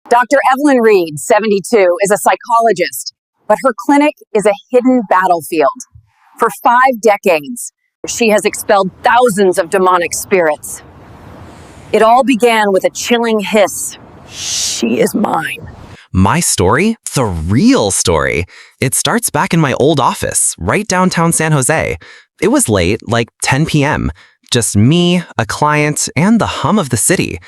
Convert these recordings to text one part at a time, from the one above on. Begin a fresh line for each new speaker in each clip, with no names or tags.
Dr. Evelyn Reed, 72, is a psychologist, but her clinic is a hidden battlefield. For 5 decades, she has expelled thousands of demonic spirits. It all began with a chilling hiss. She is mine.
My story? The real story. It starts back in my old office, right downtown San Jose. It was late, like 10 p.m. Just me, a client, and the hum of the city.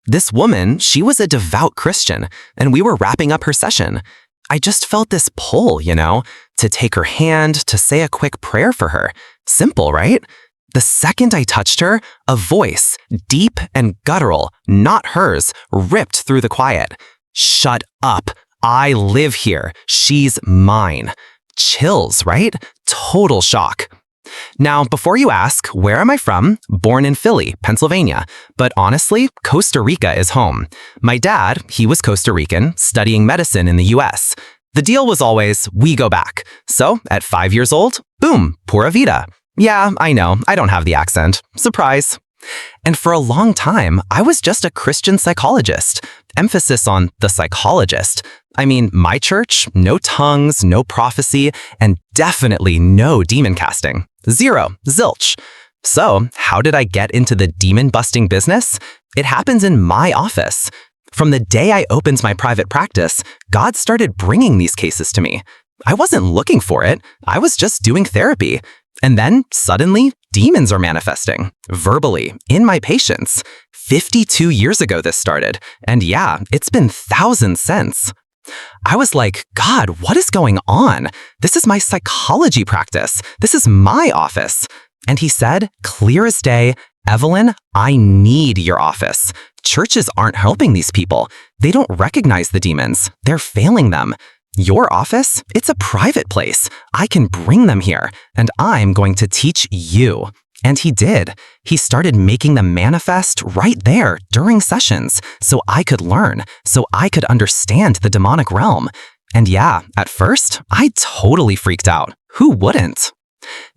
This woman, she was a devout Christian, and we were wrapping up her session. I just felt this pull, to take her hand, to say a quick prayer for her. Simple, right? The second I touched her, a voice, deep and guttural, not hers, ripped through the quiet. Shut up. I live here. She's mine. Chills, right? Total shock. Now, before you ask, where am I from? Born in Philly, Pennsylvania. But honestly, Costa Rica is home. My dad, he was Costa Rican, studying medicine in the US. The deal was always, we go back. So, at 5 years old, boom, pura vida. Yeah, I know, I don't have the accent. Surprise. And for a long time, I was just a Christian psychologist. Emphasis on the psychologist. I mean, my church, no tongues, no prophecy, and definitely no demon casting. Zero, zilch. So, how did I get into the demon-busting business? It happens in my office. From the day I opened my private practice, God started bringing these cases to me. I wasn't looking for it. I was just doing therapy. And then, suddenly, demons are manifesting, verbally, in my patients. 52 years ago this started, and yeah, it's been thousands since. I was like, God, what is going on? This is my psychology practice. This is my office. And he said, clear as day, Evelyn, I need your office. Churches aren't helping these people. They don't recognize the demons. They're failing them. Your office? It's a private place. I can bring them here, and I'm going to teach you. And he did. He started making them manifest right there during sessions, so I could learn, so I could understand the demonic realm. And yeah, at first, I totally freaked out. Who wouldn't?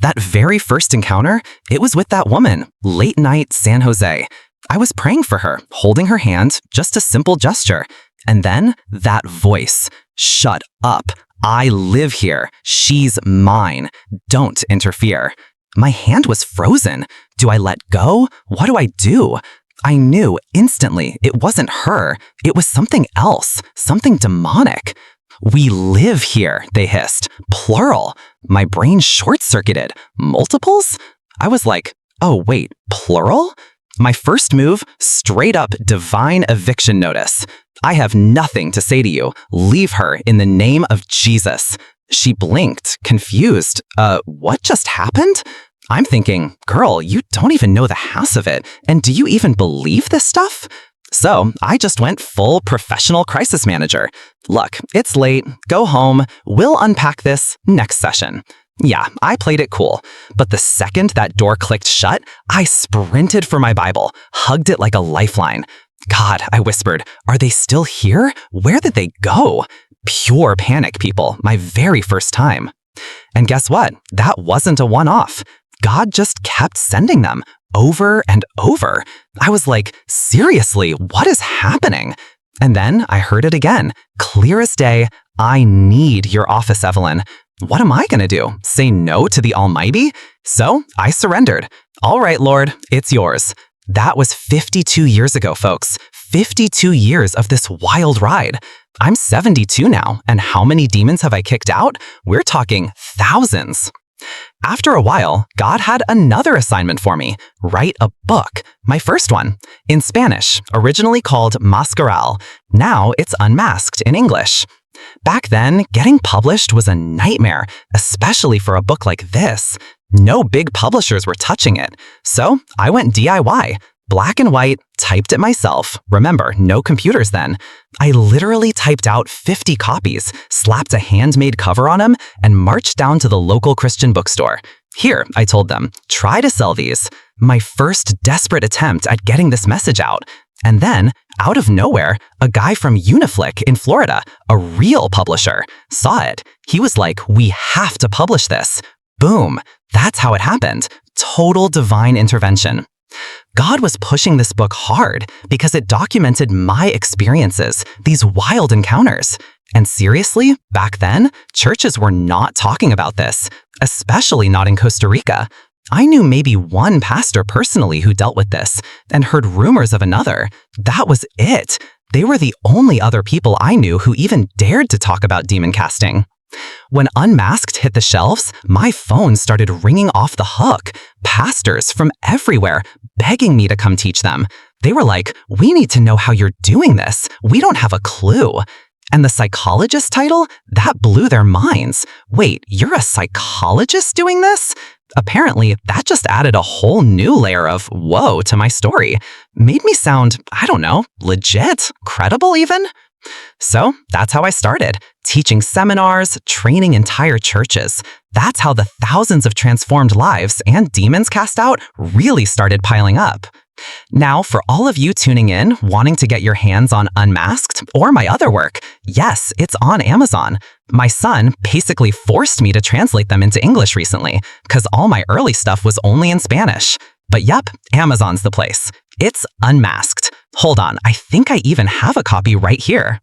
That very first encounter, it was with that woman, late night San Jose. I was praying for her, holding her hand, just a simple gesture. And then that voice, shut up. I live here. She's mine. Don't interfere. My hand was frozen. Do I let go? What do I do? I knew instantly it wasn't her. It was something else, something demonic. We live here, they hissed. Plural. My brain short-circuited. Multiples? I was like, oh wait, plural? My first move, straight up divine eviction notice. I have nothing to say to you. Leave her in the name of Jesus. She blinked, confused. What just happened? I'm thinking, girl, you don't even know the house of it. And do you even believe this stuff? So I just went full professional crisis manager. Look, it's late. Go home. We'll unpack this next session. Yeah, I played it cool. But the second that door clicked shut, I sprinted for my Bible, hugged it like a lifeline. God, I whispered, are they still here? Where did they go? Pure panic, people, my very first time. And guess what? That wasn't a one-off. God just kept sending them over and over. I was like, seriously, what is happening? And then I heard it again, clear as day, I need your office, Evelyn. What am I gonna do? Say no to the Almighty? So I surrendered. All right, Lord, it's yours. That was 52 years ago, folks. 52 years of this wild ride. I'm 72 now, and how many demons have I kicked out? We're talking thousands. After a while, God had another assignment for me, write a book, my first one, in Spanish, originally called Mascaral. Now it's Unmasked in English. Back then, getting published was a nightmare, especially for a book like this. No big publishers were touching it, so I went DIY. Black and white, typed it myself. Remember, no computers then. I literally typed out 50 copies, slapped a handmade cover on them, and marched down to the local Christian bookstore. Here, I told them, try to sell these. My first desperate attempt at getting this message out. And then, out of nowhere, a guy from Uniflick in Florida, a real publisher, saw it. He was like, we have to publish this. Boom. That's how it happened. Total divine intervention. God was pushing this book hard because it documented my experiences, these wild encounters. And seriously, back then, churches were not talking about this, especially not in Costa Rica. I knew maybe one pastor personally who dealt with this and heard rumors of another. That was it. They were the only other people I knew who even dared to talk about demon casting. When Unmasked hit the shelves, my phone started ringing off the hook. Pastors from everywhere begging me to come teach them. They were like, "We need to know how you're doing this. We don't have a clue." And the psychologist title? That blew their minds. Wait, you're a psychologist doing this? Apparently, that just added a whole new layer of whoa to my story. Made me sound, I don't know, legit, credible even? So that's how I started, teaching seminars, training entire churches. That's how the thousands of transformed lives and demons cast out really started piling up. Now, for all of you tuning in, wanting to get your hands on Unmasked or my other work, yes, it's on Amazon. My son basically forced me to translate them into English recently, because all my early stuff was only in Spanish. But yep, Amazon's the place. It's Unmasked. Hold on, I think I even have a copy right here.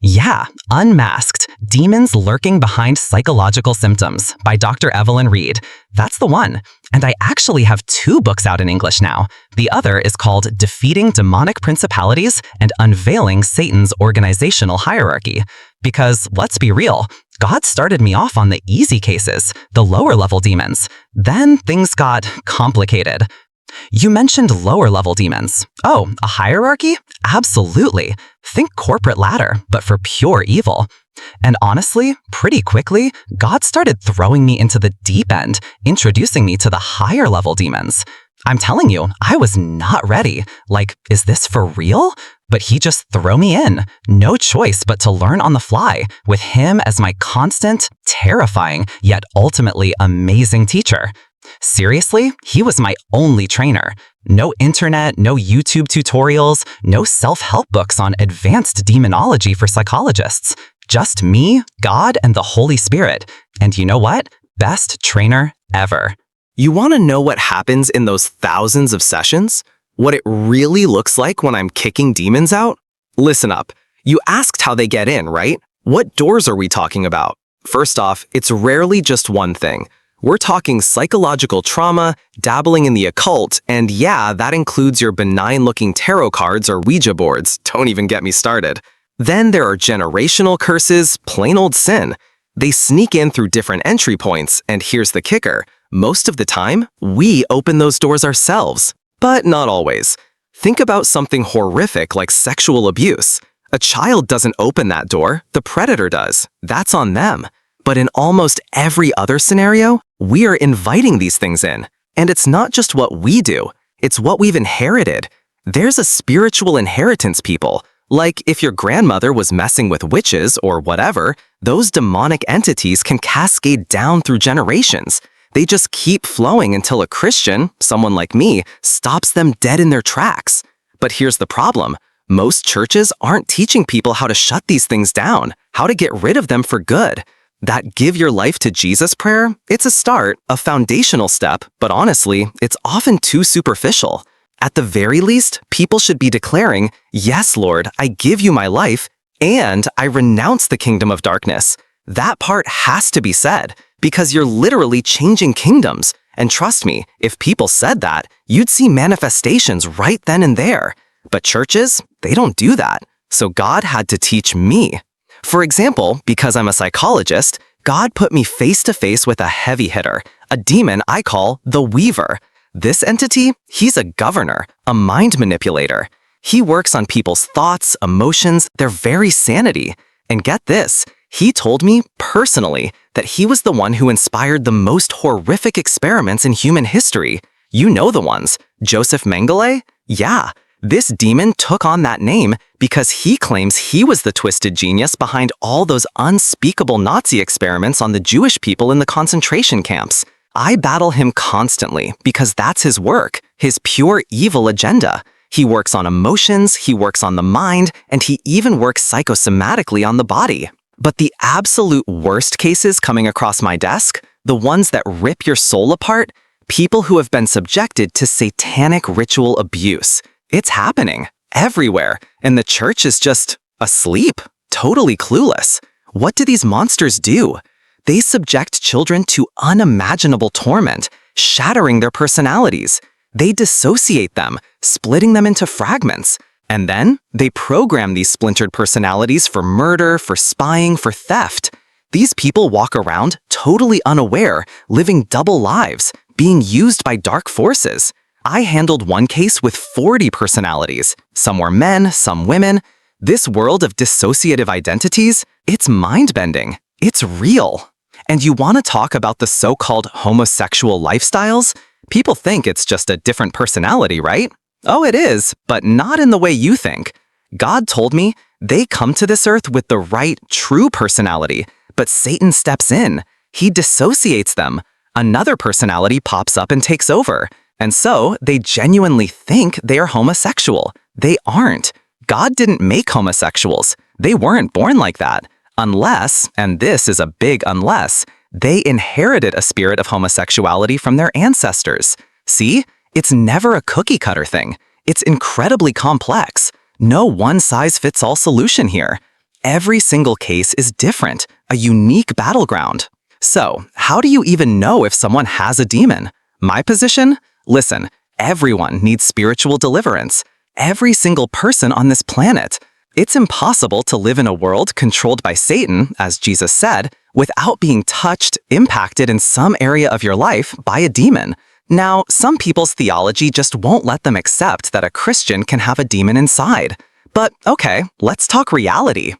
Yeah, Unmasked, Demons Lurking Behind Psychological Symptoms by Dr. Evelyn Reed. That's the one. And I actually have 2 books out in English now. The other is called Defeating Demonic Principalities and Unveiling Satan's Organizational Hierarchy. Because, let's be real, God started me off on the easy cases, the lower level demons. Then things got complicated. You mentioned lower level demons. Oh, a hierarchy? Absolutely. Think corporate ladder, but for pure evil. And honestly, pretty quickly, God started throwing me into the deep end, introducing me to the higher level demons. I'm telling you, I was not ready. Like, is this for real? But he just threw me in. No choice but to learn on the fly, with him as my constant, terrifying, yet ultimately amazing teacher. Seriously, he was my only trainer. No internet, no YouTube tutorials, no self-help books on advanced demonology for psychologists. Just me, God, and the Holy Spirit. And you know what? Best trainer ever.
You want to know what happens in those thousands of sessions? What it really looks like when I'm kicking demons out? Listen up. You asked how they get in, right? What doors are we talking about? First off, it's rarely just one thing. We're talking psychological trauma, dabbling in the occult, and yeah, that includes your benign-looking tarot cards or Ouija boards. Don't even get me started. Then there are generational curses, plain old sin. They sneak in through different entry points, and here's the kicker. Most of the time, we open those doors ourselves. But not always. Think about something horrific like sexual abuse. A child doesn't open that door, the predator does. That's on them. But in almost every other scenario, we are inviting these things in. And it's not just what we do, it's what we've inherited. There's a spiritual inheritance, people. Like if your grandmother was messing with witches or whatever, those demonic entities can cascade down through generations. They just keep flowing until a Christian, someone like me, stops them dead in their tracks. But here's the problem. Most churches aren't teaching people how to shut these things down, how to get rid of them for good. That give your life to Jesus prayer, it's a start, a foundational step, but honestly, it's often too superficial. At the very least, people should be declaring, "Yes, Lord, I give you my life, and I renounce the kingdom of darkness." That part has to be said, because you're literally changing kingdoms. And trust me, if people said that, you'd see manifestations right then and there. But churches, they don't do that. So God had to teach me. For example, because I'm a psychologist, God put me face to face with a heavy hitter, a demon I call the Weaver. This entity, he's a governor, a mind manipulator. He works on people's thoughts, emotions, their very sanity. And get this, he told me personally that he was the one who inspired the most horrific experiments in human history. You know the ones. Joseph Mengele? Yeah. This demon took on that name because he claims he was the twisted genius behind all those unspeakable Nazi experiments on the Jewish people in the concentration camps. I battle him constantly because that's his work, his pure evil agenda. He works on emotions, he works on the mind, and he even works psychosomatically on the body. But the absolute worst cases coming across my desk, the ones that rip your soul apart, People who have been subjected to satanic ritual abuse. It's happening everywhere, and the church is just asleep, totally clueless. What do these monsters do? They subject children to unimaginable torment, shattering their personalities. They dissociate them, splitting them into fragments. And then they program these splintered personalities for murder, for spying, for theft. These people walk around totally unaware, living double lives, being used by dark forces. I handled one case with 40 personalities. Some were men, some women. This world of dissociative identities, it's mind-bending. It's real. And you want to talk about the so-called homosexual lifestyles? People think it's just a different personality, right? Oh, it is, but not in the way you think. God told me they come to this earth with the right, true personality, but Satan steps in. He dissociates them. Another personality pops up and takes over. And so they genuinely think they are homosexual. They aren't. God didn't make homosexuals. They weren't born like that. Unless, and this is a big unless, they inherited a spirit of homosexuality from their ancestors. See? It's never a cookie-cutter thing. It's incredibly complex. No one-size-fits-all solution here. Every single case is different, a unique battleground. So, how do you even know if someone has a demon? My position? Listen, everyone needs spiritual deliverance. Every single person on this planet. It's impossible to live in a world controlled by Satan, as Jesus said, without being touched, impacted in some area of your life by a demon. Now, some people's theology just won't let them accept that a Christian can have a demon inside. But okay, let's talk reality.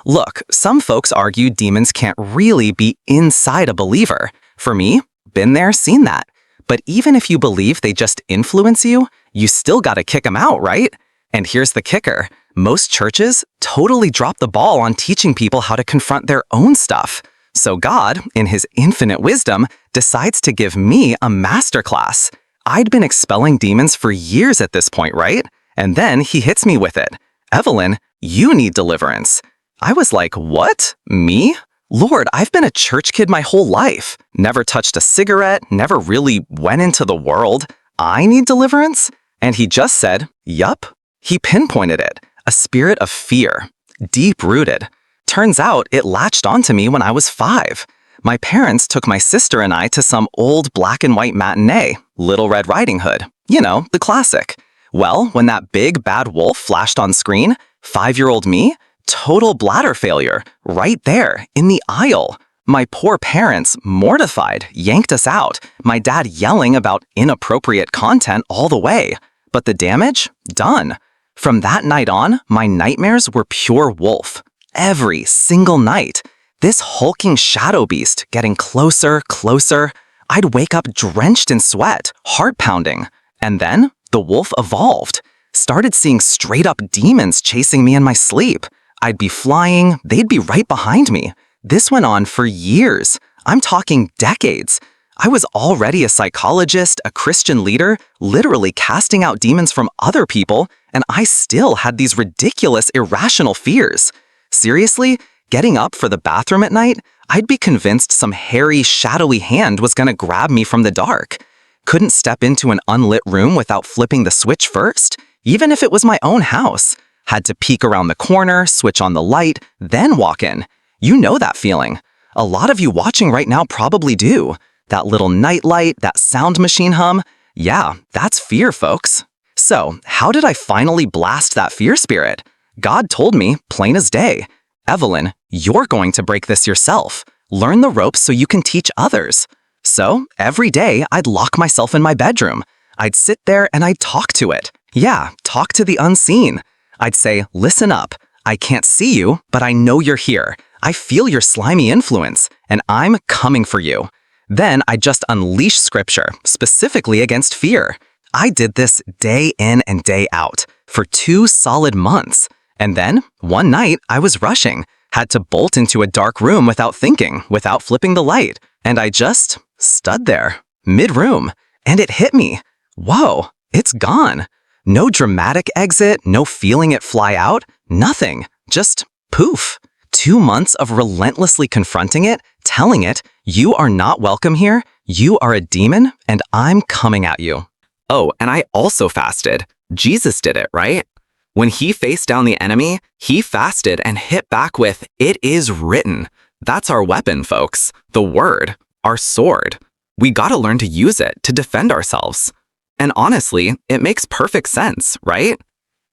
Look, some folks argue demons can't really be inside a believer. For me, been there, seen that. But even if you believe they just influence you, you still gotta kick them out, right? And here's the kicker. Most churches totally drop the ball on teaching people how to confront their own stuff. So God, in his infinite wisdom, decides to give me a masterclass. I'd been expelling demons for years at this point, right? And then he hits me with it. Evelyn, you need deliverance. I was like, what? Me? Lord, I've been a church kid my whole life. Never touched a cigarette, never really went into the world. I need deliverance? And he just said, yup. He pinpointed it. A spirit of fear. Deep-rooted. Turns out it latched onto me when I was 5. My parents took my sister and I to some old black and white matinee, Little Red Riding Hood. You know, the classic. Well, when that big bad wolf flashed on screen, 5-year-old me, total bladder failure, right there, in the aisle. My poor parents, mortified, yanked us out, my dad yelling about inappropriate content all the way. But the damage? Done. From that night on, my nightmares were pure wolf. Every single night. This hulking shadow beast getting closer, closer. I'd wake up drenched in sweat, heart pounding. And then the wolf evolved. Started seeing straight up demons chasing me in my sleep. I'd be flying, they'd be right behind me. This went on for years. I'm talking decades. I was already a psychologist, a Christian leader, literally casting out demons from other people, and I still had these ridiculous, irrational fears. Seriously, getting up for the bathroom at night, I'd be convinced some hairy, shadowy hand was gonna grab me from the dark. Couldn't step into an unlit room without flipping the switch first, even if it was my own house. Had to peek around the corner, switch on the light, then walk in. You know that feeling. A lot of you watching right now probably do. That little night light, that sound machine hum. Yeah, that's fear, folks. So, how did I finally blast that fear spirit? God told me, plain as day, Evelyn, you're going to break this yourself. Learn the ropes so you can teach others. So, every day, I'd lock myself in my bedroom. I'd sit there and I'd talk to it. Yeah, talk to the unseen. I'd say, listen up. I can't see you, but I know you're here. I feel your slimy influence, and I'm coming for you. Then I just unleash scripture, specifically against fear. I did this day in and day out for 2 solid months. And then, one night, I was rushing, had to bolt into a dark room without thinking, without flipping the light. And I just stood there, mid-room, and it hit me. Whoa, it's gone. No dramatic exit, no feeling it fly out, nothing. Just poof. 2 months of relentlessly confronting it telling it, "You are not welcome here. You are a demon, and I'm coming at you." Oh, and I also fasted. Jesus did it, right? When he faced down the enemy, he fasted and hit back with, "It is written." That's our weapon, folks. The word, our sword. We gotta learn to use it to defend ourselves. And honestly, it makes perfect sense, right?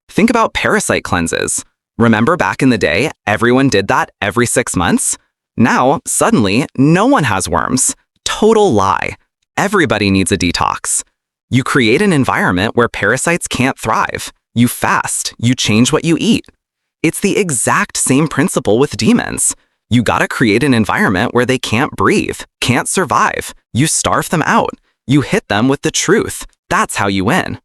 Think about parasite cleanses. Remember back in the day, everyone did that every 6 months? Now, suddenly, no one has worms. Total lie. Everybody needs a detox. You create an environment where parasites can't thrive. You fast. You change what you eat. It's the exact same principle with demons. You gotta create an environment where they can't breathe, can't survive. You starve them out. You hit them with the truth. That's how you win.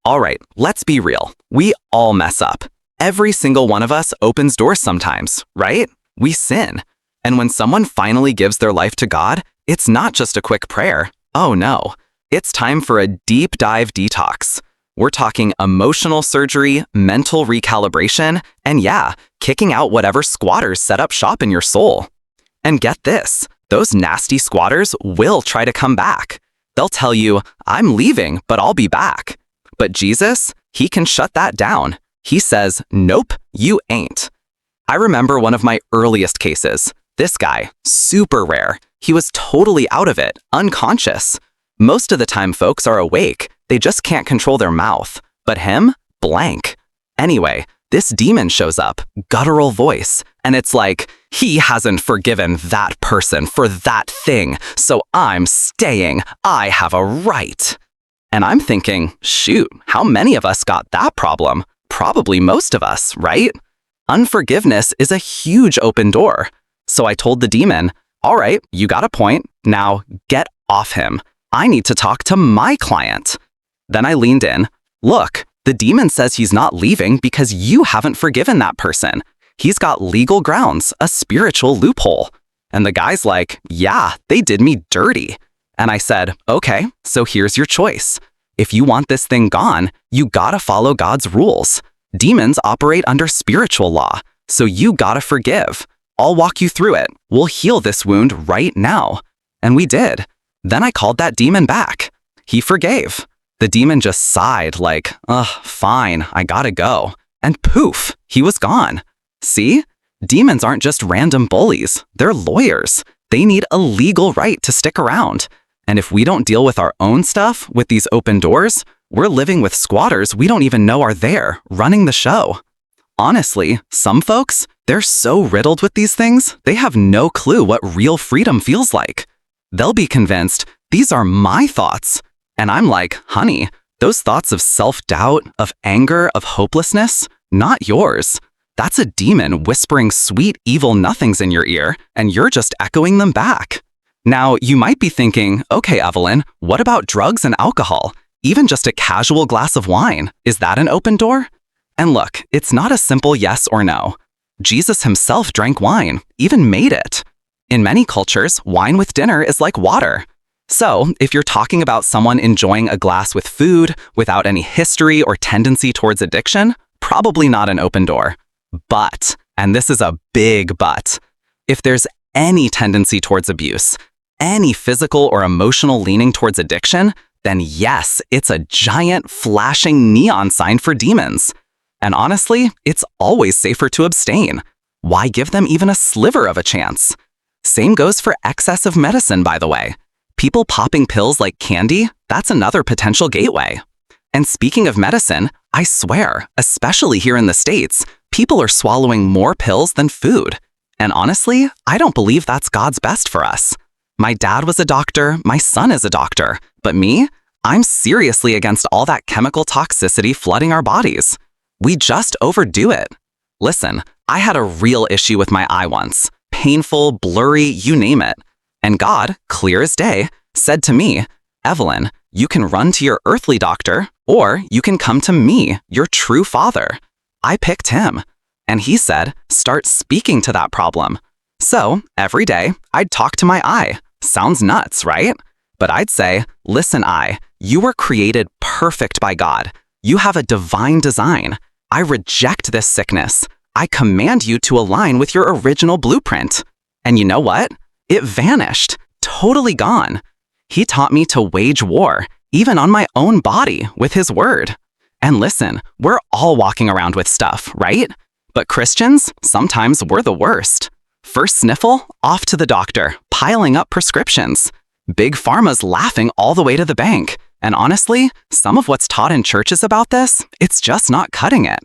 All right, let's be real. We all mess up. Every single one of us opens doors sometimes, right? We sin. And when someone finally gives their life to God, it's not just a quick prayer. Oh no. It's time for a deep dive detox. We're talking emotional surgery, mental recalibration, and yeah, kicking out whatever squatters set up shop in your soul. And get this, those nasty squatters will try to come back. They'll tell you, "I'm leaving, but I'll be back." But Jesus, he can shut that down. He says, "Nope, you ain't." I remember one of my earliest cases. This guy, super rare. He was totally out of it, unconscious. Most of the time folks are awake, they just can't control their mouth. But him? Blank. Anyway, this demon shows up, guttural voice, and it's like, "He hasn't forgiven that person for that thing, so I'm staying. I have a right." And I'm thinking, shoot, how many of us got that problem? Probably most of us, right? Unforgiveness is a huge open door. So I told the demon, "All right, you got a point. Now get off him. I need to talk to my client." Then I leaned in. "Look, the demon says he's not leaving because you haven't forgiven that person. He's got legal grounds, a spiritual loophole." And the guy's like, "Yeah, they did me dirty." And I said, "Okay, so here's your choice. If you want this thing gone, you gotta follow God's rules. Demons operate under spiritual law, so you gotta forgive. I'll walk you through it. We'll heal this wound right now." And we did. Then I called that demon back. He forgave. The demon just sighed like, "Ugh, fine, I gotta go." And poof, he was gone. See? Demons aren't just random bullies. They're lawyers. They need a legal right to stick around. And if we don't deal with our own stuff, with these open doors, we're living with squatters we don't even know are there, running the show. Honestly, some folks, they're so riddled with these things, they have no clue what real freedom feels like. They'll be convinced, "These are my thoughts." And I'm like, "Honey, those thoughts of self-doubt, of anger, of hopelessness, not yours. That's a demon whispering sweet, evil nothings in your ear, and you're just echoing them back." Now, you might be thinking, "Okay, Evelyn, what about drugs and alcohol? Even just a casual glass of wine, is that an open door?" And look, it's not a simple yes or no. Jesus himself drank wine, even made it. In many cultures, wine with dinner is like water. So, if you're talking about someone enjoying a glass with food without any history or tendency towards addiction, probably not an open door. But, and this is a big but, if there's any tendency towards abuse, any physical or emotional leaning towards addiction, then yes, it's a giant flashing neon sign for demons. And honestly, it's always safer to abstain. Why give them even a sliver of a chance? Same goes for excessive medicine, by the way. People popping pills like candy, that's another potential gateway. And speaking of medicine, I swear, especially here in the States, people are swallowing more pills than food. And honestly, I don't believe that's God's best for us. My dad was a doctor, my son is a doctor, but me? I'm seriously against all that chemical toxicity flooding our bodies. We just overdo it. Listen, I had a real issue with my eye once. Painful, blurry, you name it. And God, clear as day, said to me, "Evelyn, you can run to your earthly doctor, or you can come to me, your true father." I picked him. And he said, "Start speaking to that problem." So, every day, I'd talk to my eye. Sounds nuts, right? But I'd say, "Listen, eye, you were created perfect by God. You have a divine design. I reject this sickness. I command you to align with your original blueprint." And you know what?
It vanished, totally gone. He taught me to wage war, even on my own body, with his word. And listen, we're all walking around with stuff, right? But Christians, sometimes we're the worst. First sniffle, off to the doctor, piling up prescriptions. Big Pharma's laughing all the way to the bank. And honestly, some of what's taught in churches about this, it's just not cutting it.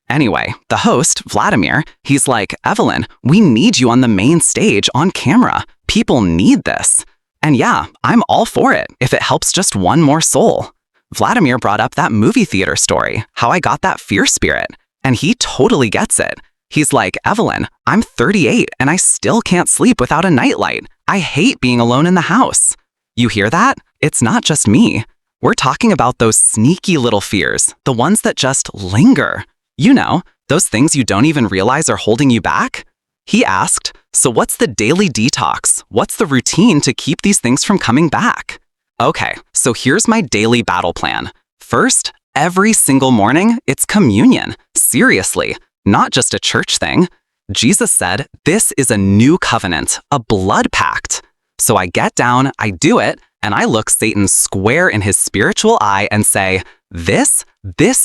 Anyway, the host, Vladimir, he's like, Evelyn, we need you on the main stage on camera. People need this. And yeah, I'm all for it if it helps just one more soul. Vladimir brought up that movie theater story, how I got that fear spirit, and he totally gets it. He's like, Evelyn, I'm 38 and I still can't sleep without a nightlight. I hate being alone in the house. You hear that? It's not just me. We're talking about those sneaky little fears, the ones that just linger. You know, those things you don't even realize are holding you back. He asked, so what's the daily detox? What's the routine to keep these things from coming back? Okay, so here's my daily battle plan. First, every single morning, it's communion. Seriously, not just a church thing. Jesus said, this is a new covenant, a blood pact. So I get down, I do it, and I look Satan square in his spiritual eye and say, this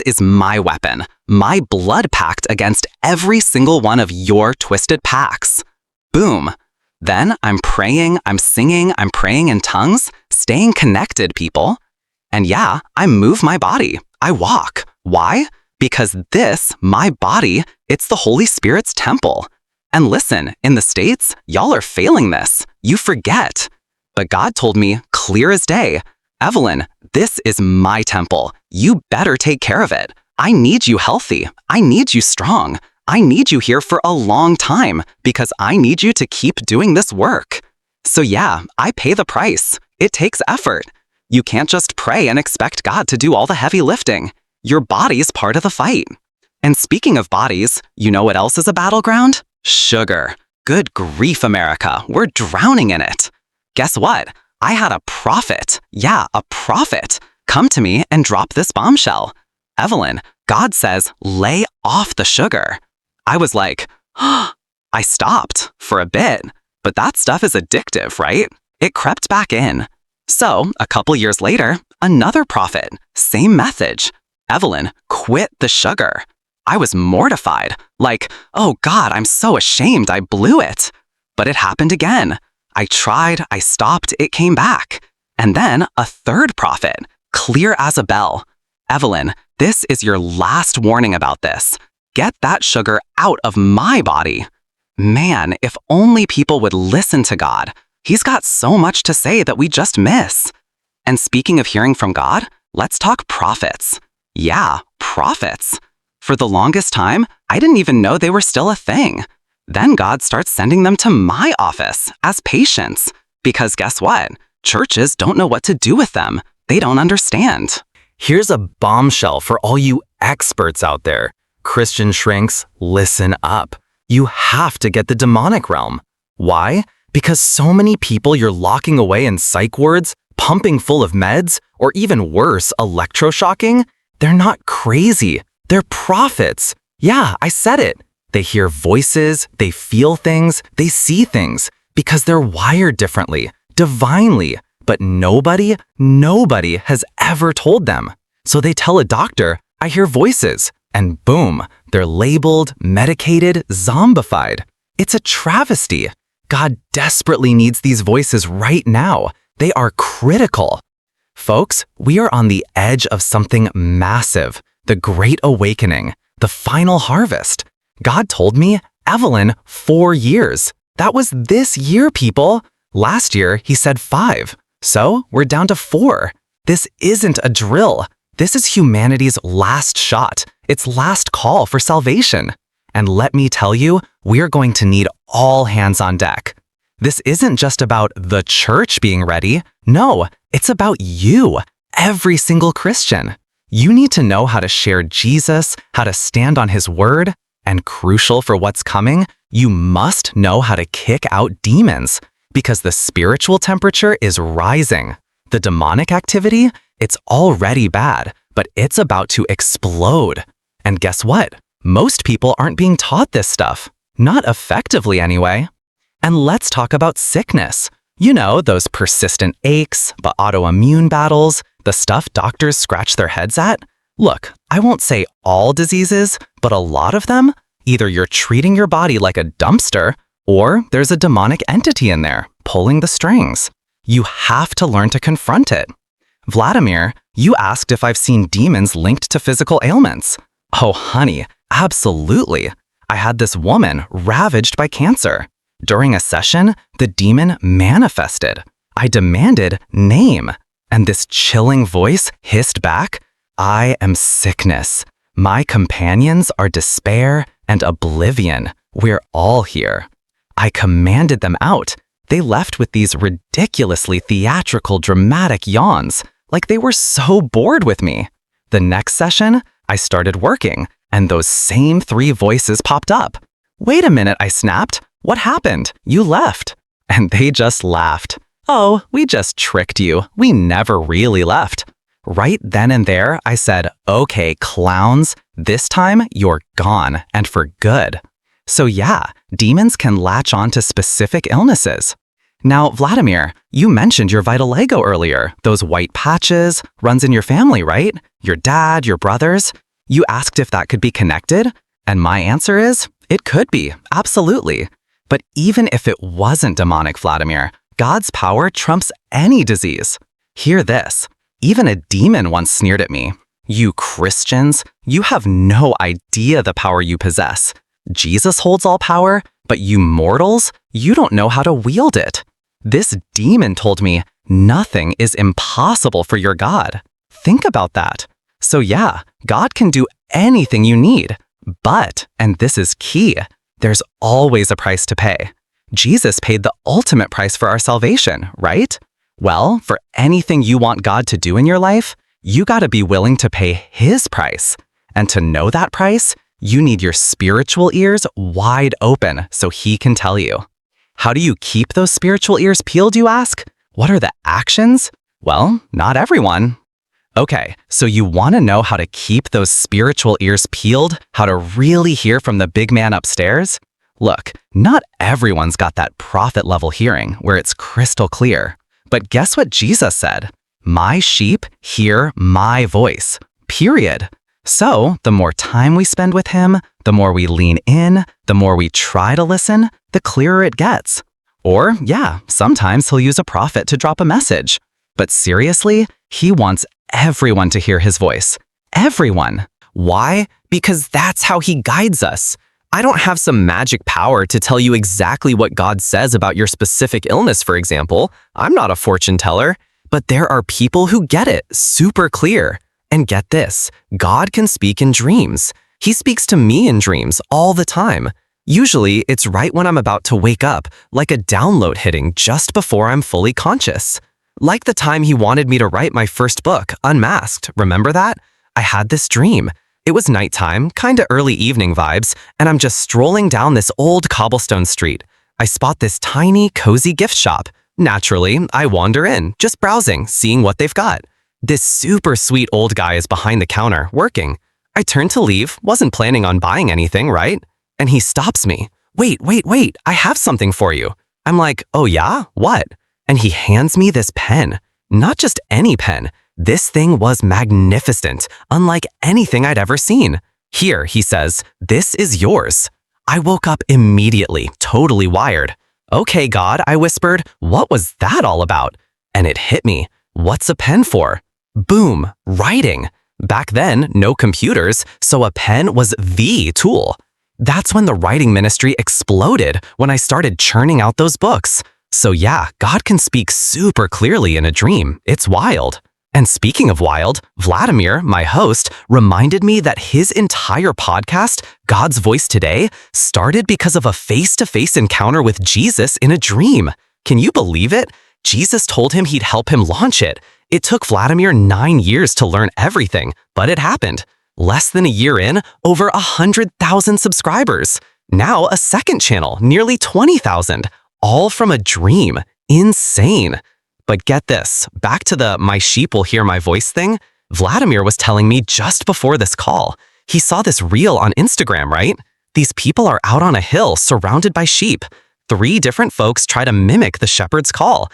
is my weapon, my blood pact against every single one of your twisted pacts. Boom. Then I'm praying, I'm singing, I'm praying in tongues, staying connected, people. And yeah, I move my body. I walk. Why? Because this, my body, it's the Holy Spirit's temple. And listen, in the States, y'all are failing this. You forget. But God told me, clear as day, Evelyn, this is my temple. You better take care of it. I need you healthy. I need you strong. I need you here for a long time because I need you to keep doing this work. So yeah, I pay the price. It takes effort. You can't just pray and expect God to do all the heavy lifting. Your body's part of the fight. And speaking of bodies, you know what else is a battleground? Sugar. Good grief, America. We're drowning in it. Guess what? I had a prophet, a prophet, come to me and drop this bombshell. Evelyn, God says, lay off the sugar. I was like, I stopped for a bit, but that stuff is addictive, right? It crept back in. So, a couple years later, another prophet, same message. Evelyn, quit the sugar. I was mortified, like, oh God, I'm so ashamed I blew it. But it happened again. I tried, I stopped, it came back. And then a third prophet, clear as a bell. Evelyn, this is your last warning about this. Get that sugar out of my body. Man, if only people would listen to God. He's got so much to say that we just miss. And speaking of hearing from God, let's talk prophets. Yeah, prophets. For the longest time, I didn't even know they were still a thing. Then God starts sending them to my office as patients. Because guess what? Churches don't know what to do with them. They don't understand.
Here's a bombshell for all you experts out there. Christian shrinks, listen up. You have to get the demonic realm. Why? Because so many people you're locking away in psych wards, pumping full of meds, or even worse, electroshocking, they're not crazy. They're prophets. Yeah, I said it. They hear voices, they feel things, they see things, because they're wired differently, divinely. But nobody has ever told them. So they tell a doctor, I hear voices, and boom, they're labeled, medicated, zombified. It's a travesty. God desperately needs these voices right now. They are critical. Folks, we are on the edge of something massive, the Great Awakening, the final harvest. God told me, Evelyn, 4 years. That was this year, people. Last year, he said 5. So we're down to 4. This isn't a drill. This is humanity's last shot, its last call for salvation. And let me tell you, we're going to need all hands on deck. This isn't just about the church being ready. No, it's about you, every single Christian. You need to know how to share Jesus, how to stand on his word, and crucial for what's coming, you must know how to kick out demons, because the spiritual temperature is rising. The demonic activity, it's already bad, but it's about to explode. And guess what? Most people aren't being taught this stuff. Not effectively anyway.
And let's talk about sickness. You know, those persistent aches, the autoimmune battles, the stuff doctors scratch their heads at. Look, I won't say all diseases, but a lot of them, either you're treating your body like a dumpster, or there's a demonic entity in there, pulling the strings. You have to learn to confront it. Vladimir, you asked if I've seen demons linked to physical ailments. Oh, honey, absolutely. I had this woman ravaged by cancer. During a session, the demon manifested. I demanded name, and this chilling voice hissed back, I am sickness. My companions are despair and oblivion. We're all here. I commanded them out. They left with these ridiculously theatrical, dramatic yawns, like they were so bored with me. The next session, I started working, and those same 3 voices popped up. Wait a minute, I snapped. What happened? You left. And they just laughed. Oh, we just tricked you. We never really left. Right then and there, I said, okay, clowns, this time you're gone, and for good. So yeah, demons can latch on to specific illnesses. Now, Vladimir, you mentioned your vitiligo earlier, those white patches, runs in your family, right? Your dad, your brothers? You asked if that could be connected, and my answer is, it could be, absolutely. But even if it wasn't demonic, Vladimir, God's power trumps any disease. Hear this. Even a demon once sneered at me. You Christians, you have no idea the power you possess. Jesus holds all power, but you mortals, you don't know how to wield it. This demon told me, nothing is impossible for your God. Think about that. So yeah, God can do anything you need. But, and this is key, there's always a price to pay. Jesus paid the ultimate price for our salvation, right? Well, for anything you want God to do in your life, you gotta be willing to pay His price. And to know that price, you need your spiritual ears wide open so He can tell you. How do you keep those spiritual ears peeled, you ask? What are the actions? Well, not everyone. Okay, so you want to know how to keep those spiritual ears peeled, how to really hear from the big man upstairs? Look, not everyone's got that prophet-level hearing where it's crystal clear. But guess what Jesus said? My sheep hear my voice, period. So the more time we spend with Him, the more we lean in, the more we try to listen, the clearer it gets. Or, yeah, sometimes He'll use a prophet to drop a message. But seriously, He wants everyone to hear His voice. Everyone. Why? Because that's how He guides us. I don't have some magic power to tell you exactly what God says about your specific illness, for example. I'm not a fortune teller. But there are people who get it super clear. And get this, God can speak in dreams. He speaks to me in dreams all the time. Usually, it's right when I'm about to wake up, like a download hitting just before I'm fully conscious. Like the time He wanted me to write my first book, Unmasked. Remember that? I had this dream. It was nighttime, kinda early evening vibes, and I'm just strolling down this old cobblestone street. I spot this tiny, cozy gift shop. Naturally, I wander in, just browsing, seeing what they've got. This super sweet old guy is behind the counter, working. I turn to leave, wasn't planning on buying anything, right? And he stops me. Wait, I have something for you. I'm like, oh yeah? What? And he hands me this pen. Not just any pen. This thing was magnificent, unlike anything I'd ever seen. Here, he says, this is yours. I woke up immediately, totally wired. Okay, God, I whispered, what was that all about? And it hit me. What's a pen for? Boom, writing. Back then, no computers, so a pen was the tool. That's when the writing ministry exploded, when I started churning out those books. So yeah, God can speak super clearly in a dream. It's wild. And speaking of wild, Vladimir, my host, reminded me that his entire podcast, God's Voice Today, started because of a face-to-face encounter with Jesus in a dream. Can you believe it? Jesus told him he'd help him launch it. It took Vladimir 9 years to learn everything, but it happened. Less than a year in, over 100,000 subscribers. Now a second channel, nearly 20,000. All from a dream. Insane. But get this, back to the my sheep will hear my voice thing. Vladimir was telling me just before this call. He saw this reel on Instagram, right? These people are out on a hill surrounded by sheep. 3 different folks try to mimic the shepherd's call,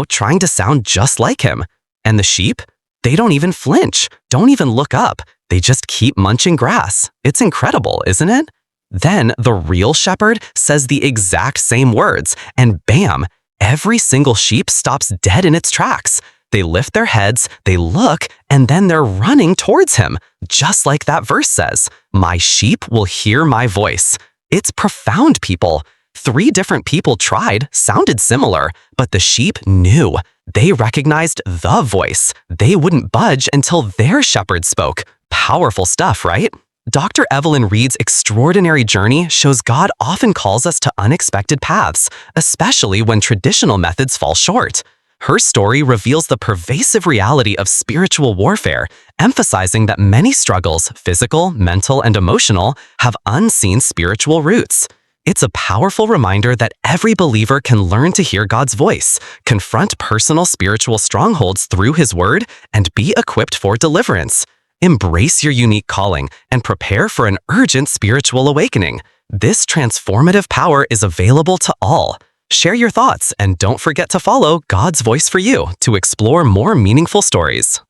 trying to sound just like him. And the sheep? They don't even flinch, don't even look up. They just keep munching grass. It's incredible, isn't it? Then the real shepherd says the exact same words, and bam, every single sheep stops dead in its tracks. They lift their heads, they look, and then they're running towards him, just like that verse says, "My sheep will hear my voice." It's profound, people. 3 different people tried, sounded similar, but the sheep knew. They recognized the voice. They wouldn't budge until their shepherd spoke. Powerful stuff, right? Dr. Evelyn Reed's extraordinary journey shows God often calls us to unexpected paths, especially when traditional methods fall short. Her story reveals the pervasive reality of spiritual warfare, emphasizing that many struggles, physical, mental, and emotional, have unseen spiritual roots. It's a powerful reminder that every believer can learn to hear God's voice, confront personal spiritual strongholds through His Word, and be equipped for deliverance. Embrace your unique calling and prepare for an urgent spiritual awakening. This transformative power is available to all. Share your thoughts and don't forget to follow God's Voice for You to explore more meaningful stories.